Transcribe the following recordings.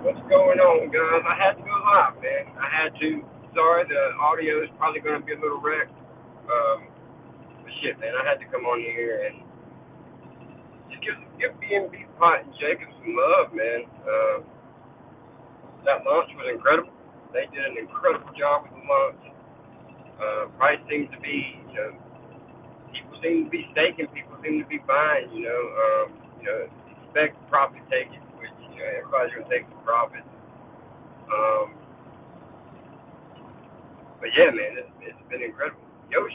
What's going on, guys? I had to go live, man. I had to. Sorry, the audio is probably going to be a little wrecked. But shit, man, I had to come on here and just give BNB-Pot and Jacob some love, man. That launch was incredible. They did an incredible job with the launch. Price seems to be, people seem to be staking, people seem to be buying, expect profit taking, which, everybody's going to take some profits. Um, But yeah, man, it's been incredible. DJ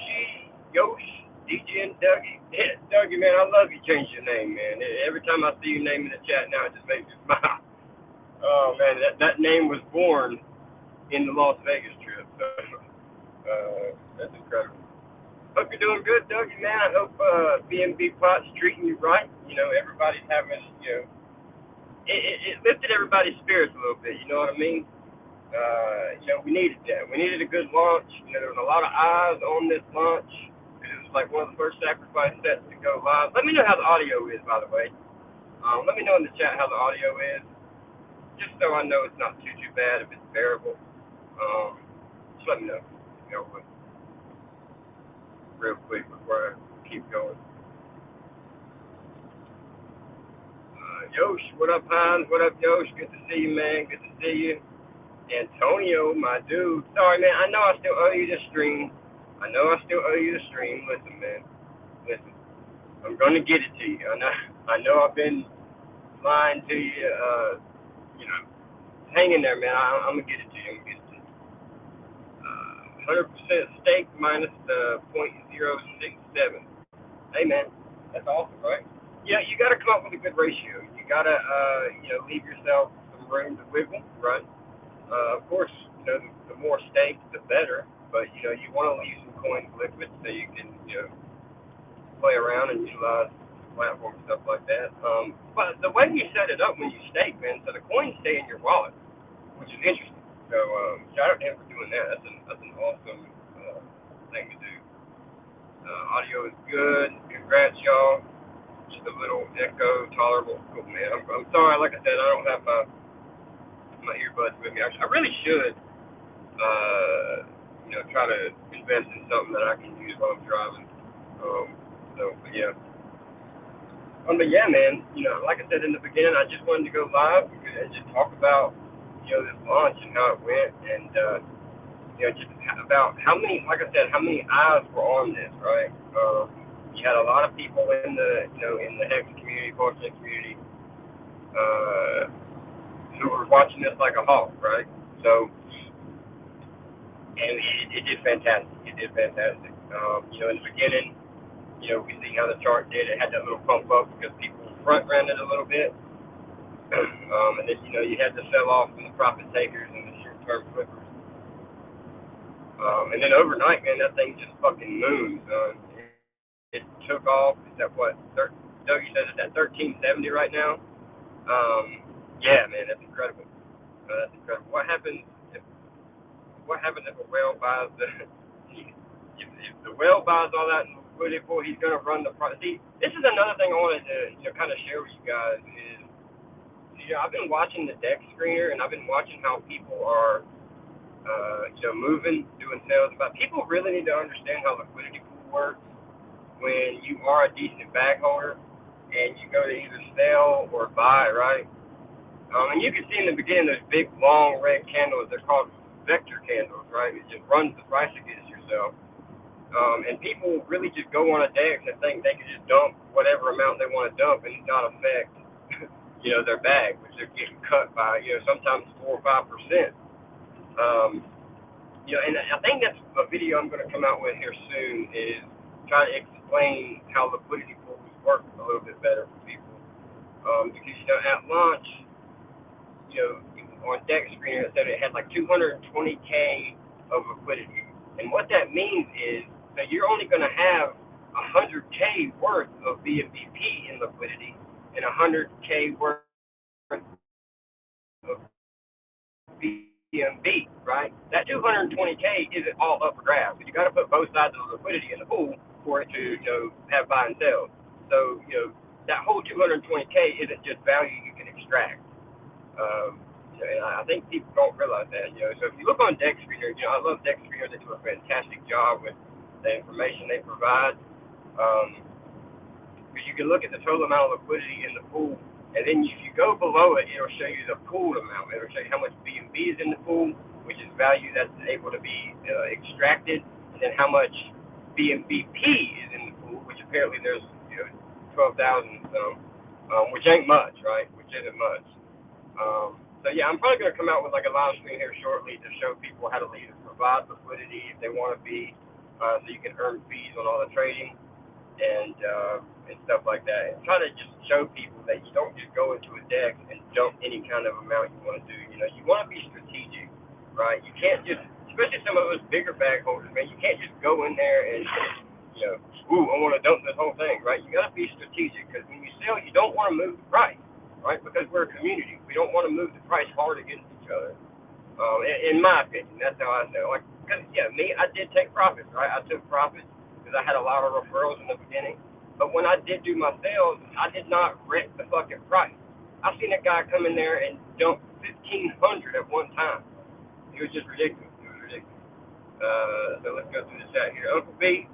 and Dougie. Yeah, Dougie, man, I love you change your name, man. Every time I see your name in the chat now, it just makes me smile. Oh, man, that name was born in the Las Vegas trip. So, that's incredible. Hope you're doing good, Dougie, man. I hope BNB Pot's treating you right. Everybody's having, it lifted everybody's spirits a little bit, you know what I mean? We needed that. We needed a good launch. There was a lot of eyes on this launch. It was like one of the first sacrifice sets to go live. Let me know how the audio is, by the way. Let me know in the chat how the audio is, just so I know it's not too bad, if it's bearable. Just let me know. Real quick before I keep going. Yosh, what up, Hans? What up, Yosh? Good to see you, man. Good to see you. Antonio, my dude. Sorry, man. I know I still owe you the stream. Listen, man. Listen. I'm gonna get it to you. I know I've been lying to you. Hang in there, man. I'm gonna get it to you. 100% stake minus the 0.067. Hey, man. That's awesome, right? Yeah, you gotta come up with a good ratio. You gotta, leave yourself some room to wiggle, right? Of course, the more stake, the better. But you want to leave some coins liquid so you can, play around and utilize the platform and stuff like that. But the way you set it up when you stake, man, so the coins stay in your wallet, which is interesting. So shout out to him for doing that. That's an awesome thing to do. Audio is good. Congrats, y'all. Just a little echo tolerable. Cool, man. I'm sorry. Like I said, I don't have my earbuds with me. I really should, try to invest in something that I can use while I'm driving. But yeah. But yeah, man. Like I said in the beginning, I just wanted to go live and just talk about, this launch and how it went, and just about how many, like I said, how many eyes were on this, right? You had a lot of people in the, in the Hex community, Fortune community, who were watching this like a hawk, right? So, and it did fantastic. In the beginning, we see how the chart did. It had that little pump up because people front ran it a little bit. And then, you had the sell off from the profit takers and the short term flippers. And then overnight, man, that thing just fucking moons. It took off. It's at what? Doug, you said it's at 1370 right now. Yeah, man, that's incredible. That's incredible. What happens if a whale buys the? If the whale buys all that liquidity for, he's gonna run the price. See, this is another thing I wanted to kind of share with you guys is, I've been watching the deck screener and I've been watching how people are, moving, doing sales. But people really need to understand how liquidity pool works when you are a decent bag holder and you go to either sell or buy, right? And you can see in the beginning those big long red candles. They're called vector candles, right? It just runs the price against yourself. And people really just go on a DEX and think they can just dump whatever amount they want to dump and not affect, their bag, which they're getting cut by, sometimes 4 or 5%. And I think that's a video I'm going to come out with here soon is try to explain how liquidity pools work a little bit better for people. Because, at launch, on deck screen, it said it had like 220K of liquidity. And what that means is that you're only going to have 100K worth of Bmvp in liquidity and 100K worth of BNB, right? That 220K isn't all up for grabs. You got to put both sides of the liquidity in the pool for it to, have buy and sell. So, that whole 220K isn't just value you can extract. and I think people don't realize that. So if you look on Deck Screener, I love Deck Screener. They do a fantastic job with the information they provide. Because you can look at the total amount of liquidity in the pool, and then if you go below it, it'll show you the pooled amount. It'll show you how much BNB is in the pool, which is value that's able to be extracted, and then how much Bmvp is in the pool, which apparently there's 12,000 some, which ain't much, right? Which isn't much. So yeah, I'm probably gonna come out with like a live stream here shortly to show people how to either provide liquidity if they want to be, so you can earn fees on all the trading and stuff like that. And try to just show people that you don't just go into a deck and dump any kind of amount you want to do. You want to be strategic, right? You can't just, especially some of those bigger bag holders, man. You can't just go in there and ooh, I want to dump this whole thing, right? You got to be strategic, because when you sell, you don't want to move the price, right? Because we're a community. We don't want to move the price hard against each other. In my opinion, that's how I say. Like, cause me, I did take profits, right? I took profits because I had a lot of referrals in the beginning. But when I did do my sales, I did not wreck the fucking price. I seen a guy come in there and dump 1,500 at one time. It was just ridiculous. It was ridiculous. So let's go through the chat here. Uncle B,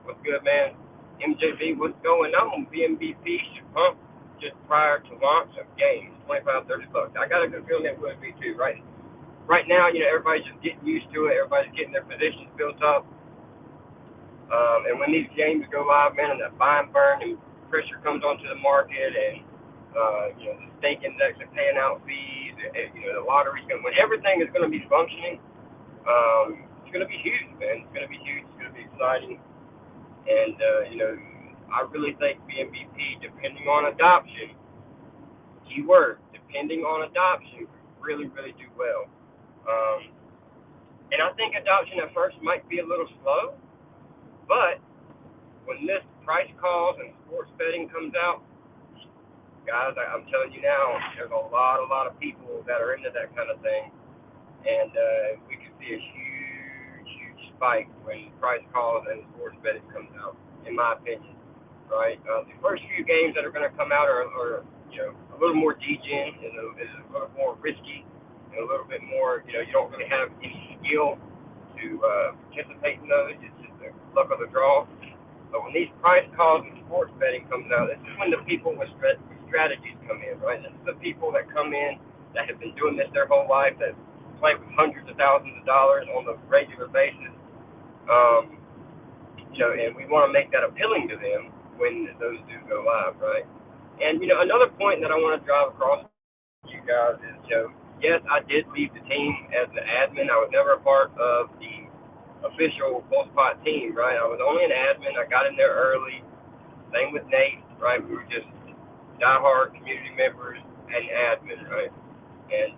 what's good, man? MJB, what's going on? BNB should pump just prior to launch of games, $25-$30. I got a good feeling that would be too, right? Right now, everybody's just getting used to it. Everybody's getting their positions built up. And when these games go live, man, and that buy and burn and pressure comes onto the market, and the stake index are paying out fees, and, the lottery's when everything is going to be functioning, it's going to be huge, man. It's going to be huge. It's going to be exciting. And, I really think BNB-Pot, depending on adoption, keyword, depending on adoption, really, really do well. And I think adoption at first might be a little slow, but when this price calls and sports betting comes out, guys, I'm telling you now, there's a lot of people that are into that kind of thing, and we could see a huge spike when price calls and sports betting comes out, in my opinion, right? The first few games that are going to come out are a little more degen, is a little more risky, and a little bit more, you don't really have any skill to participate in those. It's just the luck of the draw. But when these price calls and sports betting comes out, this is when the people with strategies come in, right? This is the people that come in that have been doing this their whole life, that play with hundreds of thousands of dollars on a regular basis. And we want to make that appealing to them when those do go live, right? And, another point that I want to drive across to you guys is, yes, I did leave the team as the admin. I was never a part of the official BNB-Pot team, right? I was only an admin. I got in there early. Same with Nate, right? We were just diehard community members and admin, right? And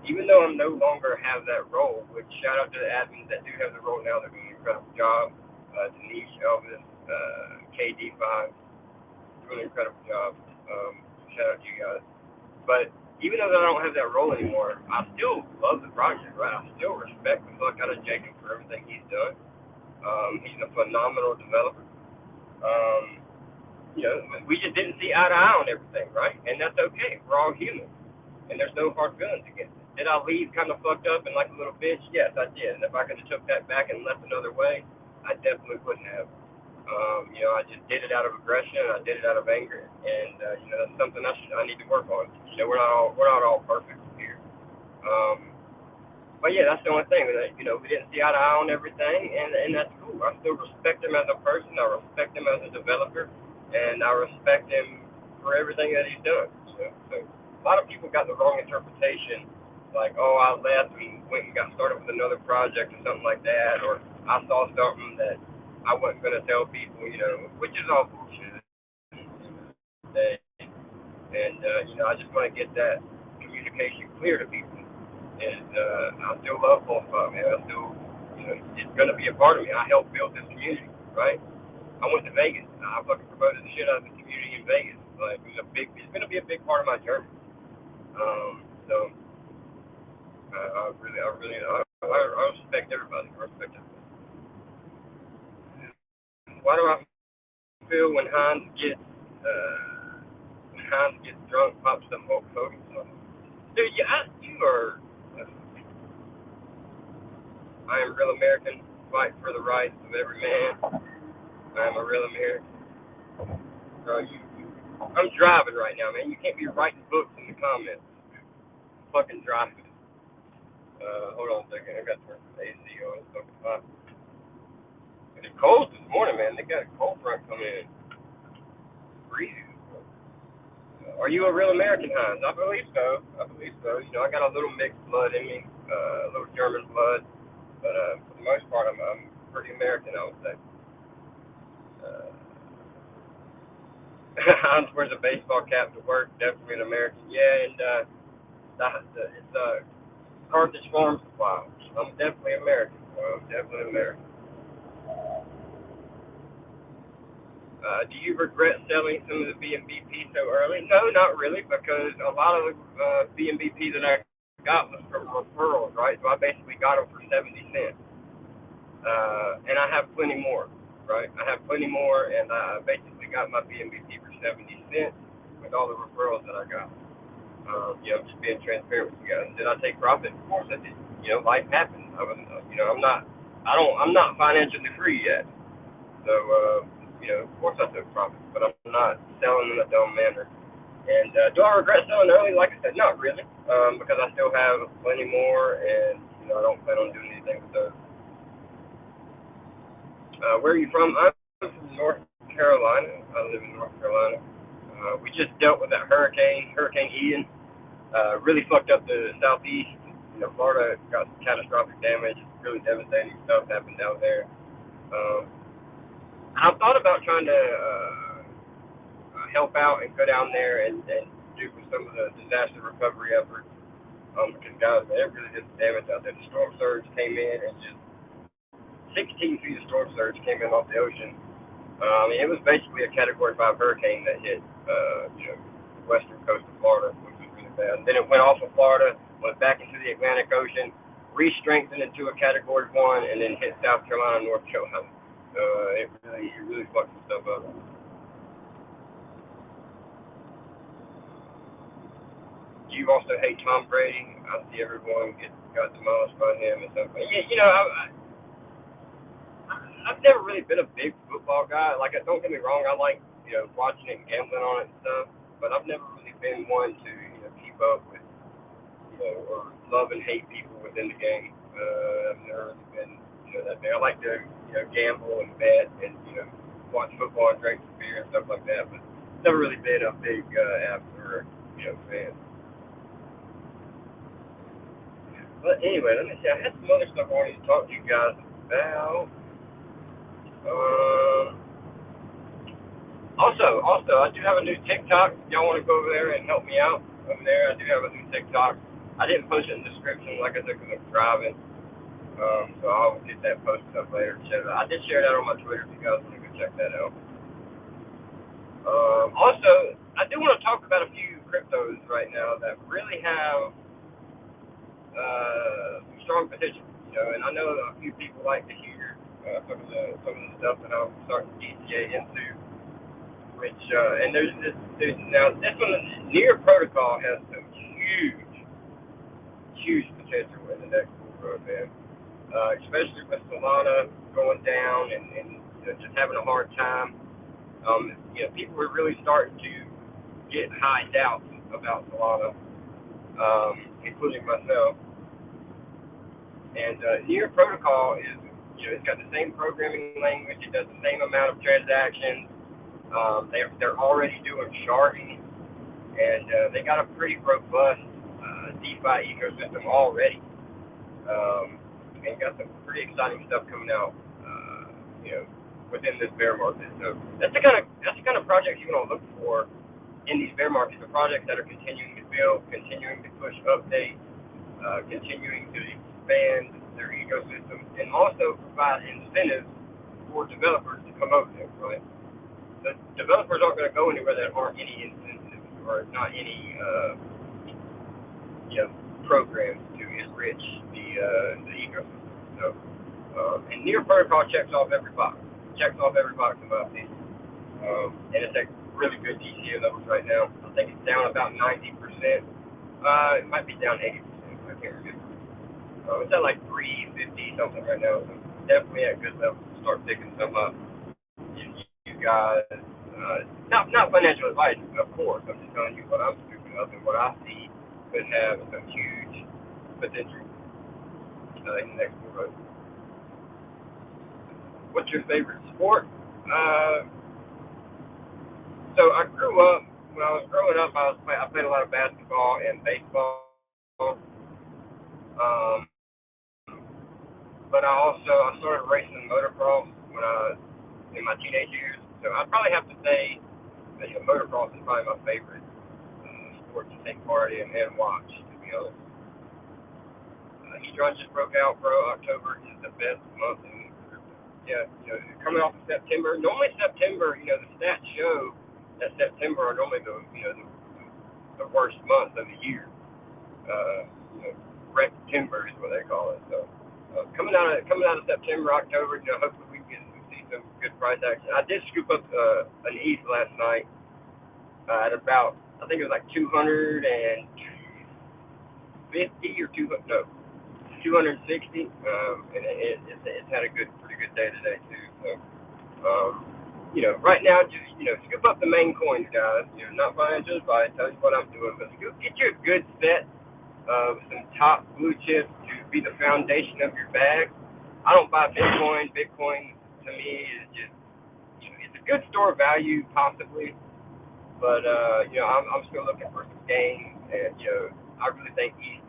even though I no longer have that role, which shout out to the admins that do have the role now, they're doing an incredible job. Denise, Elvis, KD5, doing an incredible job. Shout out to you guys. But even though I don't have that role anymore, I still love the project, right? I still respect the fuck out of Jacob for everything he's done. He's a phenomenal developer. We just didn't see eye to eye on everything, right? And that's okay. We're all human. And there's no hard feelings against it. Did I leave kind of fucked up and like a little bitch? Yes, I did. And if I could have took that back and left another way, I definitely wouldn't have. I just did it out of aggression. I did it out of anger, and that's something I need to work on. We're not all perfect here. But yeah, that's the only thing. That, we didn't see eye to eye on everything, and that's cool. I still respect him as a person. I respect him as a developer, and I respect him for everything that he's done. So a lot of people got the wrong interpretation, like, oh, I left and went and got started with another project or something like that, or I saw something that I wasn't going to tell people, which is all bullshit. And I just want to get that communication clear to people. And I still love BNB-Pot, man. I still, it's going to be a part of me. I helped build this community, right? I went to Vegas. I fucking promoted the shit out of the community in Vegas. Like, it's going to be a big part of my journey. So I respect everybody. I respect everybody. Why do I feel when Hans gets drunk, pops some Hulk Hogan song? Dude, or I am real American, fight for the rights of every man. I am a real American. I'm driving right now, man. You can't be writing books in the comments. I'm fucking driving. Hold on a second. I got to turn the AC on. It's fucking hot. It's cold this morning, man. They got a cold front coming in. Freezing. Are you a real American, Heinz? I believe so. You know, I got a little mixed blood in me, a little German blood, but for the most part, I'm pretty American, I would say. Heinz wears a baseball cap to work, definitely an American. Yeah, and it's Carthage Farm Supply. I'm definitely American. Definitely American. Do you regret selling some of the Bmvp so early? No, not really, because a lot of the Bmvp that I got was from referrals, right? So I basically got them for 70 cents. And I have plenty more, right? I have plenty more, and I basically got my Bmvp for 70 cents with all the referrals that I got. You know, just being transparent with you guys. Did I take profit? Of course I did. You know, life happens. I'm not financially free yet. So, you know, of course I took profits, but I'm not selling in a dumb manner. And do I regret selling early? Like I said, not really, because I still have plenty more, and you know, I don't plan on doing anything with those. Where are you from? I'm from North Carolina. I live in North Carolina. We just dealt with that Hurricane Ian. Really fucked up the southeast. You know, Florida got some catastrophic damage. Really devastating stuff happened down there. I've thought about trying to help out and go down there and do some of the disaster recovery efforts. Because guys, man, it really did damage out there. The storm surge came in and just 16 feet of storm surge came in off the ocean. I mean, it was basically a Category 5 hurricane that hit, you know, the western coast of Florida, which was really bad. And then it went off of Florida, went back into the Atlantic Ocean, re-strengthened into a Category 1, and then hit South Carolina and North Carolina. It really fucked some stuff up. Do you also hate Tom Brady? I see everyone got demolished by him and stuff. Yeah, you know, I've never really been a big football guy. Like, don't get me wrong, I like, you know, watching it and gambling on it and stuff. But I've never really been one to, you know, keep up with, you know, or love and hate people within the game. I've never really been, you know, that big. I like to, you know, gamble and bet and, you know, watch football and drink some beer and stuff like that. But never really been a big Avatar, you know, fan. But anyway, let me see. I had some other stuff I wanted to talk to you guys about. Also, I do have a new TikTok. If y'all want to go over there and help me out over there, I do have a new TikTok. I didn't post it in the description, like I said, because I'm driving. So I'll get that posted up later. I did share that on my Twitter if you guys want to go check that out. Also, I do want to talk about a few cryptos right now that really have strong potential. You know, and I know a few people like to hear some of the stuff that I'm starting to DCA into. Which and there's now this one, Near Protocol has some huge potential in the next bull run, man. Especially with Solana going down and you know, just having a hard time. You know, people were really starting to get high doubts about Solana, including myself. And Near Protocol is, you know, it's got the same programming language. It does the same amount of transactions. They're already doing sharding, and they got a pretty robust DeFi ecosystem already. And got some pretty exciting stuff coming out, you know, within this bear market. So that's the kind of projects you want to look for in these bear markets. The projects that are continuing to build, continuing to push updates, continuing to expand their ecosystem, and also provide incentives for developers to come over there, right? The developers aren't going to go anywhere that aren't any incentives or not any, you know, programs to enrich the ecosystem. So, and Near Protocol checks off every box. In my opinion. And it's at really good DCA levels right now. I think it's down about 90%. It might be down 80%. I can't remember. It's at like 350 something right now. So definitely at good level. Start picking some up. You guys, not financial advice, of course. I'm just telling you what I'm picking up and what I see could have some huge potential in the next 4 months. What's your favorite sport? Uh, so I grew up. When I was growing up, I played a lot of basketball and baseball. Um, but I started racing motocross when I was in my teenage years. So I'd probably have to say that motocross is probably my favorite sport to take part in and watch. To be honest, Heat just broke out, bro. October is the best month in yeah, coming off of September. Normally September, the stats show that September are normally the worst month of the year. Uh, you know, Red timber is what they call it. So coming out of September, October, hopefully we can see some good price action. I did scoop up an ETH last night at about, I think it was like 250 or 200, no, 260, and it's had a pretty good day today too. So, right now, just scoop up the main coins, guys. Not financial advice. Tell you what I'm doing, but get you a good set of some top blue chips to be the foundation of your bag. I don't buy Bitcoin. Bitcoin to me is just, it's a good store of value possibly, but I'm still looking for some gains, and I really think ETH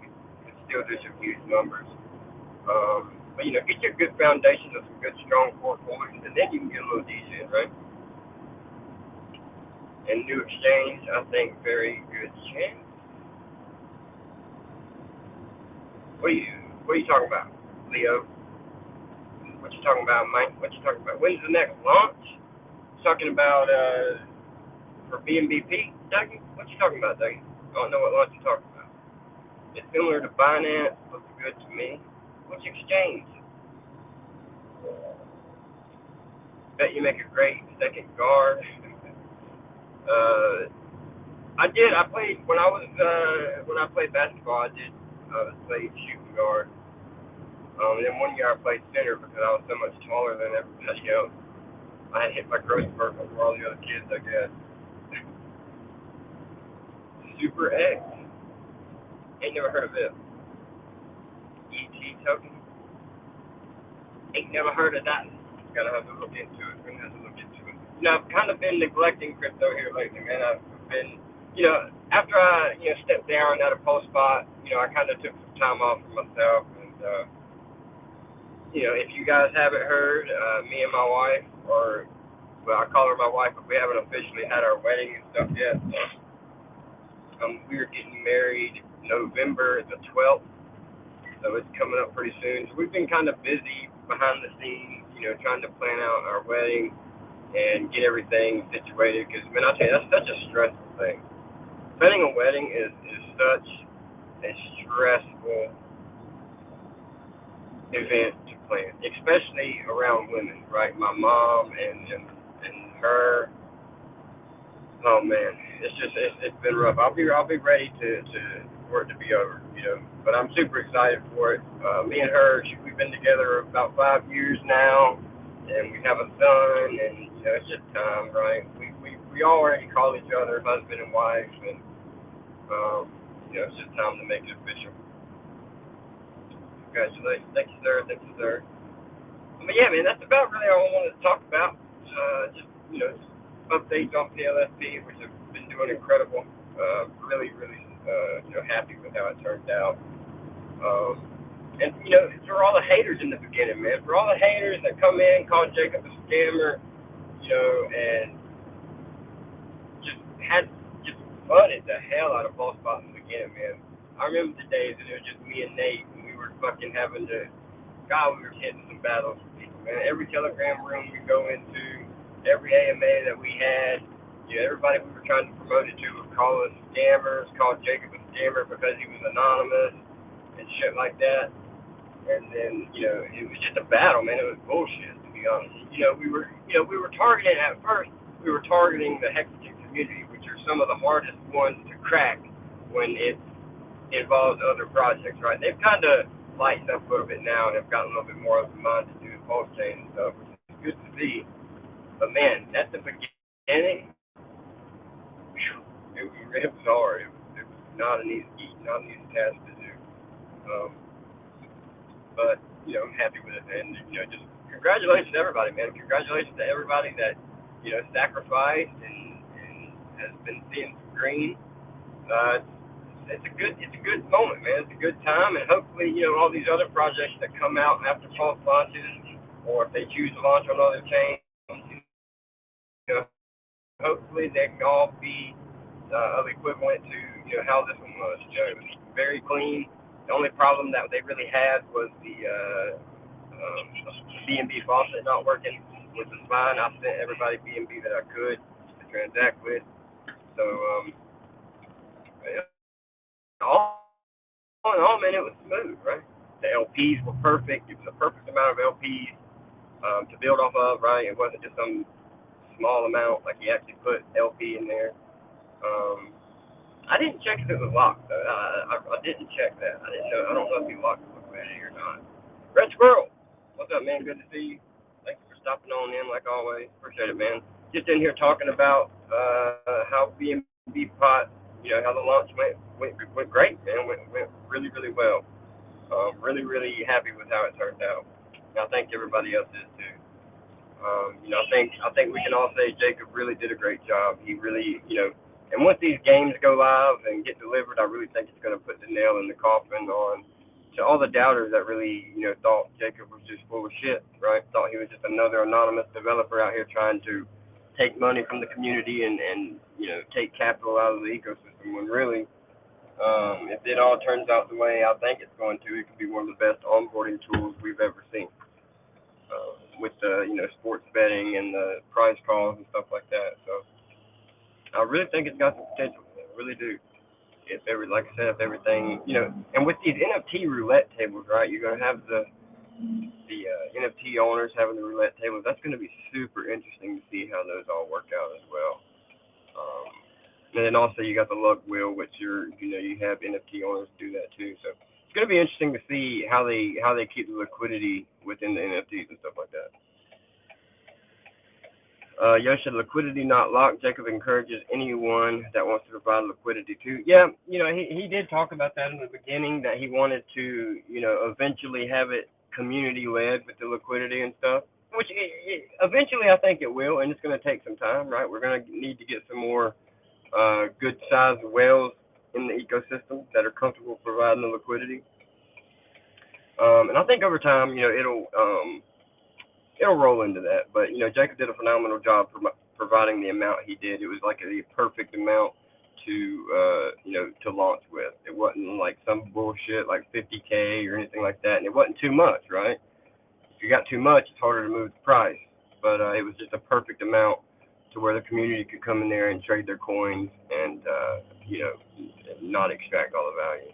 could still do some huge numbers. But get your good foundation of some good strong core coins, and then you can get a little decent, right? And new exchange, I think very good chance. What are you talking about, Leo? What you talking about, Mike? What you talking about? When's the next launch? Talking about for Bmvp, Dougie? What you talking about, Dougie? I don't know what launch you're talking about. It's similar to Binance. Looks good to me. Which exchange? Bet you make a great second guard. I played when I played basketball. I did play shooting guard. And then one year I played center because I was so much taller than everybody else. I had hit my growth spurt over all the other kids, I guess. Super X. Ain't never heard of it. ET token. Ain't never heard of that. Gotta have to look into it. I've kind of been neglecting crypto here lately, man. I've been, after I, stepped down at a post spot, I kind of took some time off for myself. And, if you guys haven't heard, me and my wife, I call her my wife, but we haven't officially had our wedding and stuff yet. We are getting married November the 12th, so it's coming up pretty soon. So we've been kind of busy behind the scenes, trying to plan out our wedding and get everything situated. Because, man, I tell you, that's such a stressful thing. Planning a wedding is such a stressful event to plan, especially around women, right? My mom and her. Oh man, it's been rough. I'll be ready for it to be over, But I'm super excited for it. Me and her, we've been together about 5 years now, and we have a son, and it's just time, right? We already call each other husband and wife, and it's just time to make it official. Congratulations, thank you, sir. But yeah, man, that's about really all I wanted to talk about. Just updates on PLSP, which have been doing incredible. Really, happy with how it turned out. And for all the haters in the beginning, man, for all the haters that come in, call Jacob a scammer, and just flooded the hell out of Ball Spot in the beginning, man. I remember the days that it was just me and Nate, and we were fucking having to, God, we were hitting some battles with people, man. Every Telegram room we go into, every AMA that we had, everybody we were trying to promote it to would call us scammers, call Jacob a scammer because he was anonymous and shit like that. And then, it was just a battle, man. It was bullshit, to be honest. We were targeting at first. We were targeting the Hexagon community, which are some of the hardest ones to crack when it's involves other projects, right? They've kind of lightened up a little bit now and have gotten a little bit more open minded to do pulse chain and stuff, which is good to see. But man, at the beginning, it was hard. It was not an easy task to do. Um, but I'm happy with it, and just congratulations to everybody, man. Congratulations to everybody that sacrificed and has been seeing some green. Uh, it's a good moment, man. It's a good time, and hopefully, all these other projects that come out after Pulse launches, or if they choose to launch on other chains, hopefully they can all be of equivalent to how this one was. It was very clean. The only problem that they really had was the BNB faucet not working, which was fine. I sent everybody BNB that I could to transact with. So all in all, man, it was smooth, right? The LPs were perfect. It was a perfect amount of LPs to build off of, right? It wasn't just some small amount, like he actually put LP in there. I didn't check if it was locked, though. I didn't check that. I didn't know. I don't know if he locked the liquidity or not. Red Squirrel, what's up, man? Good to see you. Thanks for stopping on in, like always. Appreciate it, man. Just in here talking about how BNB-Pot, how the launch went great, man. Went really, really well. Really, really happy with how it turned out. And I think everybody else is too. I think we can all say Jacob really did a great job. He really, and once these games go live and get delivered, I really think it's going to put the nail in the coffin on to all the doubters that really, thought Jacob was just full of shit, right? Thought he was just another anonymous developer out here trying to take money from the community and take capital out of the ecosystem. When really, if it all turns out the way I think it's going to, it could be one of the best onboarding tools we've ever seen. With the sports betting and the prize calls and stuff like that. So I really think it's got some potential. I really do. Like I said, if everything and with these NFT roulette tables, right? You're gonna have the NFT owners having the roulette tables. That's gonna be super interesting to see how those all work out as well. And then also you got the luck wheel, which you have NFT owners do that too. So it's going to be interesting to see how they keep the liquidity within the NFTs and stuff like that. Yoshi, liquidity not locked. Jacob encourages anyone that wants to provide liquidity too. Yeah, he did talk about that in the beginning, that he wanted to, eventually have it community led with the liquidity and stuff. Which eventually I think it will, and it's going to take some time, right? We're going to need to get some more good sized whales in the ecosystem that are comfortable providing the liquidity. And I think over time, it'll roll into that. But Jacob did a phenomenal job providing the amount he did. It was like a perfect amount to launch with. It wasn't like some bullshit like 50K or anything like that, and it wasn't too much, right? If you got too much, it's harder to move the price. But it was just a perfect amount to where the community could come in there and trade their coins and not extract all the value.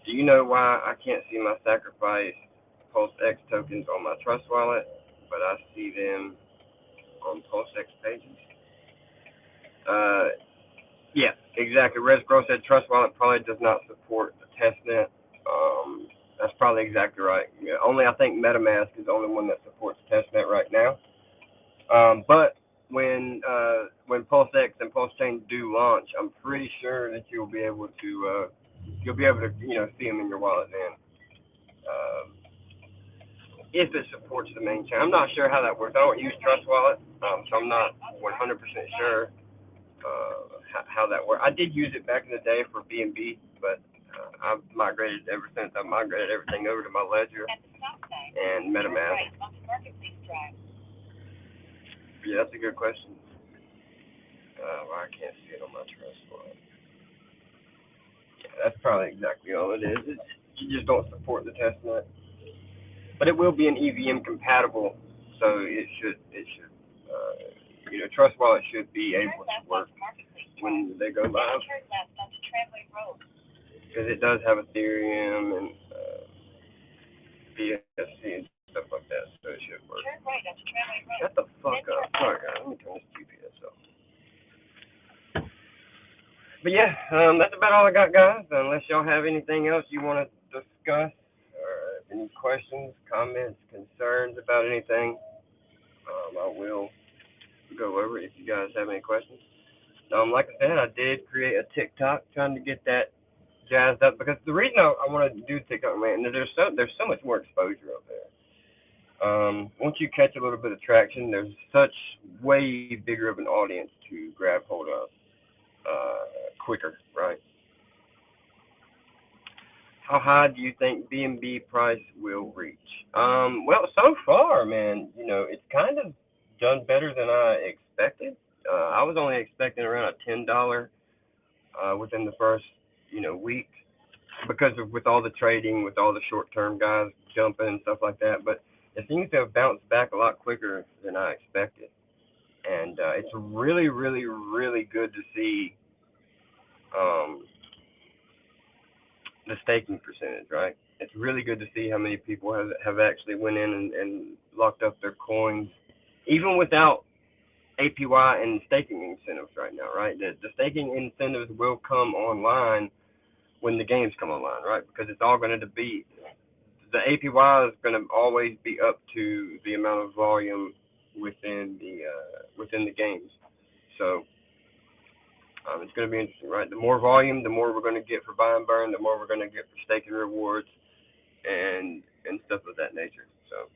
Do you know why I can't see my sacrifice Pulse X tokens on my Trust wallet, but I see them on Pulse X pages? Yeah, exactly. Res Gross said Trust wallet probably does not support the testnet. That's probably exactly right. Only I think MetaMask is the only one that supports testnet right now. But when Pulse X and Pulse Chain do launch, I'm pretty sure that you'll be able to see them in your wallet then. If it supports the main chain. I'm not sure how that works. I don't use Trust Wallet, so I'm not 100% sure how that works. I did use it back in the day for BNB, but I've migrated ever since. I've migrated everything over to my Ledger and MetaMask. Yeah, that's a good question. Why I can't see it on my Trust Wallet. Yeah, that's probably exactly all it is. You just don't support the testnet. But it will be an EVM compatible, so it should Trust Wallet should be able to work when they go live. Because it does have Ethereum and BSC and stuff like that, so it should work. Shut the fuck up. Sorry, guys. Let me turn this GPS off. But yeah, that's about all I got, guys. Unless y'all have anything else you want to discuss, or any questions, comments, concerns about anything, I will go over it if you guys have any questions. Like I said, I did create a TikTok trying to get that jazzed up because the reason I want to do TikTok, man, there's so much more exposure up there. Once you catch a little bit of traction, there's such way bigger of an audience to grab hold of quicker, right? How high do you think BNB price will reach? Well, so far, man, it's kind of done better than I expected. I was only expecting around a $10 within the first, week because of with all the trading, with all the short-term guys jumping and stuff like that. But it seems to have bounced back a lot quicker than I expected, and it's really, really, really good to see um, the staking percentage, right? It's really good to see how many people have actually went in and locked up their coins, even without APY and staking incentives right now, right? The staking incentives will come online when the games come online, right? Because it's all going to be the APY is going to always be up to the amount of volume within the games. So it's going to be interesting, right? The more volume, the more we're going to get for buy and burn, the more we're going to get for staking rewards and stuff of that nature. So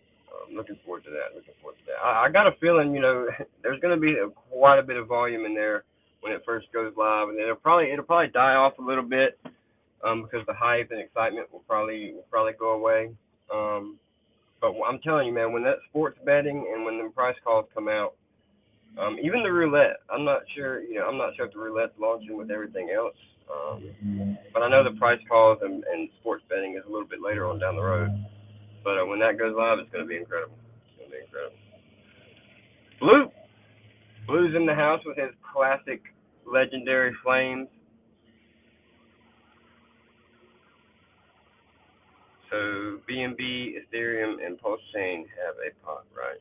looking forward to that. Looking forward to that. I got a feeling, there's going to be quite a bit of volume in there when it first goes live, and then it'll probably die off a little bit because the hype and excitement will probably go away. But I'm telling you, man, when that sports betting and when the price calls come out, even the roulette, I'm not sure if the roulette's launching with everything else. But I know the price calls and sports betting is a little bit later on down the road. But when that goes live, it's going to be incredible. It's going to be incredible. Blue's in the house with his classic legendary flames. So BNB, Ethereum, and Pulse Chain have a pot, right?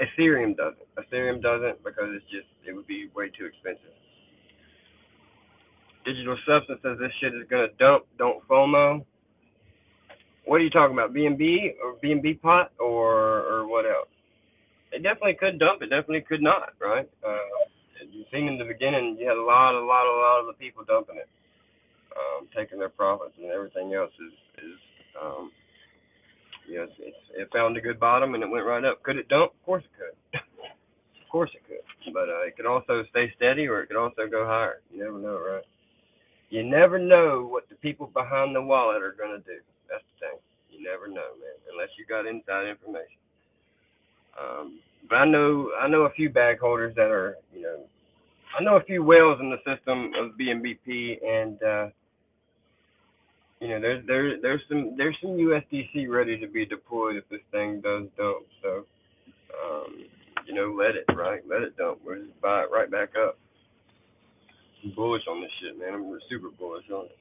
Ethereum doesn't. Ethereum doesn't because it would be way too expensive. Digital Substance says this shit is gonna dump. Don't FOMO. What are you talking about? BNB or BNB pot or what else? It definitely could dump. It definitely could not. Right? You seen in the beginning, you had a lot of the people dumping it, taking their profits, and everything else is it found a good bottom and it went right up. Could it dump? Of course it could. Of course it could. But it could also stay steady or it could also go higher. You never know, right? You never know what the people behind the wallet are gonna do. That's the thing. You never know, man, unless you got inside information. But I know a few bag holders that are, I know a few whales in the system of BMVP, and there's some USDC ready to be deployed if this thing does dump. So let it let it dump. We'll just buy it right back up. I'm bullish on this shit, man. I'm super bullish on it.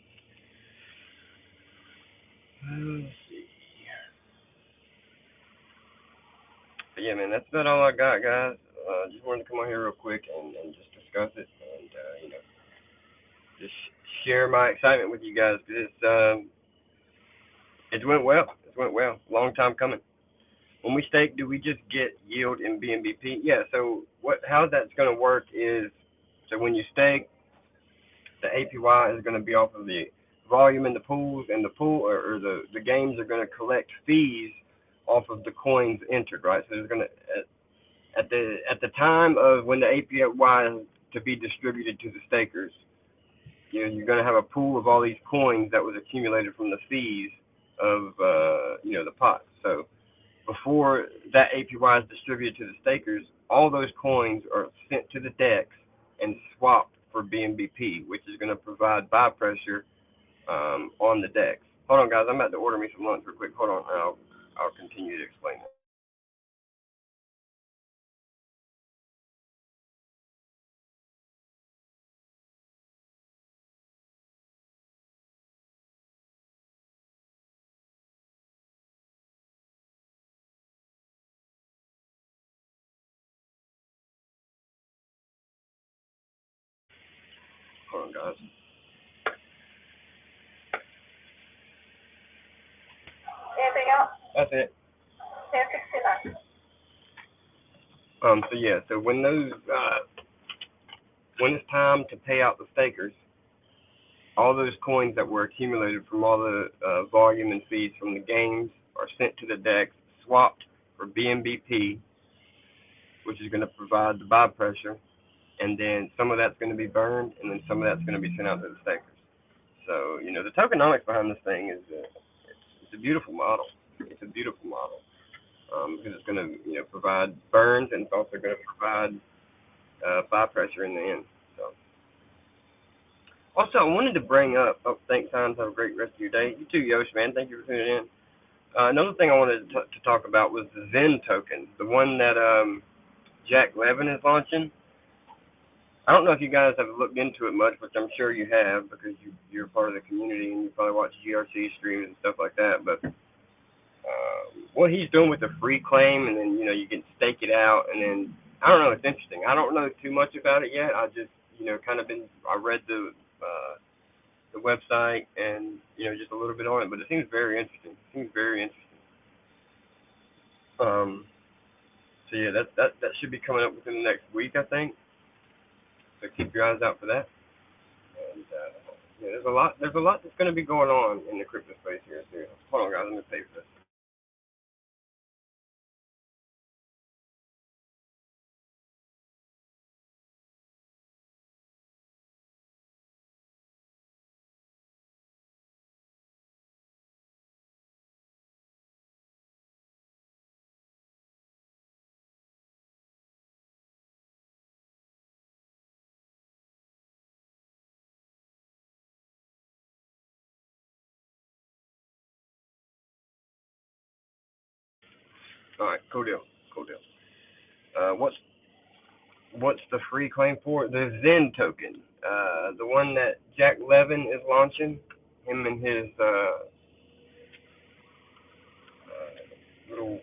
Let's see. But yeah, man, that's about all I got, guys. Just wanted to come on here real quick and just discuss it and just share my excitement with you guys because it went well. It went well. Long time coming. When we stake, do we just get yield in BNBP? Yeah. So how that's going to work is so when you stake, the APY is going to be off of the volume in the pools, and the pool or the games are going to collect fees off of the coins entered, right? So there's going to at the time of when the APY is to be distributed to the stakers, you're going to have a pool of all these coins that was accumulated from the fees of the pot. So before that APY is distributed to the stakers, all those coins are sent to the DEX and swapped for BNBP, which is going to provide buy pressure on the DEX. Hold on, guys. I'm about to order me some lunch real quick. Hold on, and I'll continue to explain it. on, guys. Anything else? That's it. 1069. So yeah, so when those when it's time to pay out the stakers, all those coins that were accumulated from all the volume and fees from the games are sent to the DEX, swapped for BNB-P, which is going to provide the buy pressure, and then some of that's going to be burned, and then some of that's going to be sent out to the stakers. So, you know, the tokenomics behind this thing is it's a beautiful model. It's a beautiful model because it's going to, you know, provide burns, and it's also going to provide buy pressure in the end. So, also, I wanted to bring up. Oh, thanks, Hans. Have a great rest of your day. You too, Yosh, man. Thank you for tuning in. Another thing I wanted to talk about was the Zen Tokens, the one that Jack Levin is launching. I don't know if you guys have looked into it much, which I'm sure you have because you're part of the community and you probably watch GRC streams and stuff like that. But what he's doing with the free claim, and then, you know, you can stake it out, and then I don't know, it's interesting. I don't know too much about it yet. I just, you know, I read the website and, you know, just a little bit on it, but it seems very interesting. So yeah, that should be coming up within the next week, I think. So keep your eyes out for that. And yeah, there's a lot that's going to be going on in the crypto space here too. Hold on, guys, let me pay for this. All right, cool deal. What's the free claim for? The Zen token, the one that Jack Levin is launching. Him and his little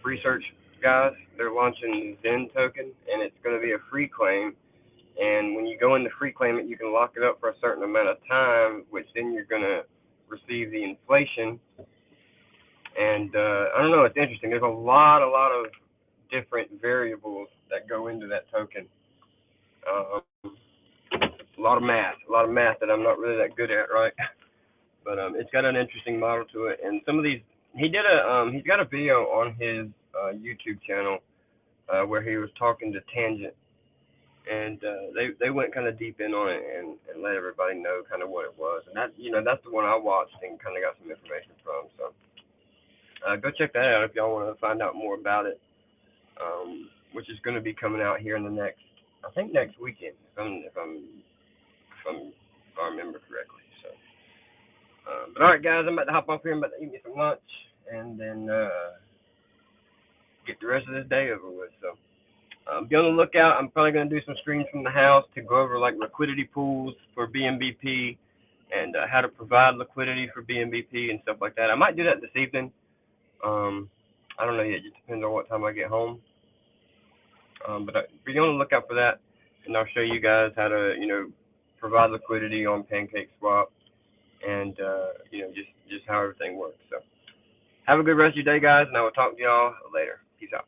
research guys, they're launching the Zen token, and it's going to be a free claim. And when you go in to free claim it, you can lock it up for a certain amount of time, which then you're going to receive the inflation. And I don't know, it's interesting. There's a lot of different variables that go into that token. A lot of math that I'm not really that good at, right? But it's got an interesting model to it, and some of these he's got a video on his YouTube channel where he was talking to Tangent, and they went kind of deep in on it and let everybody know kind of what it was, and that, you know, that's the one I watched and kind of got some information from. So go check that out if y'all want to find out more about it, which is going to be coming out here in the next weekend, if I remember correctly. So, but all right, guys, I'm about to hop off here. I'm about to eat me some lunch and then get the rest of this day over with. So, be on the lookout. I'm probably going to do some streams from the house to go over like liquidity pools for BNBP and how to provide liquidity for BNBP and stuff like that. I might do that this evening. I don't know yet. It just depends on what time I get home. But be on the lookout for that, and I'll show you guys how to, you know, provide liquidity on PancakeSwap, and you know, just how everything works. So have a good rest of your day, guys, and I will talk to y'all later. Peace out.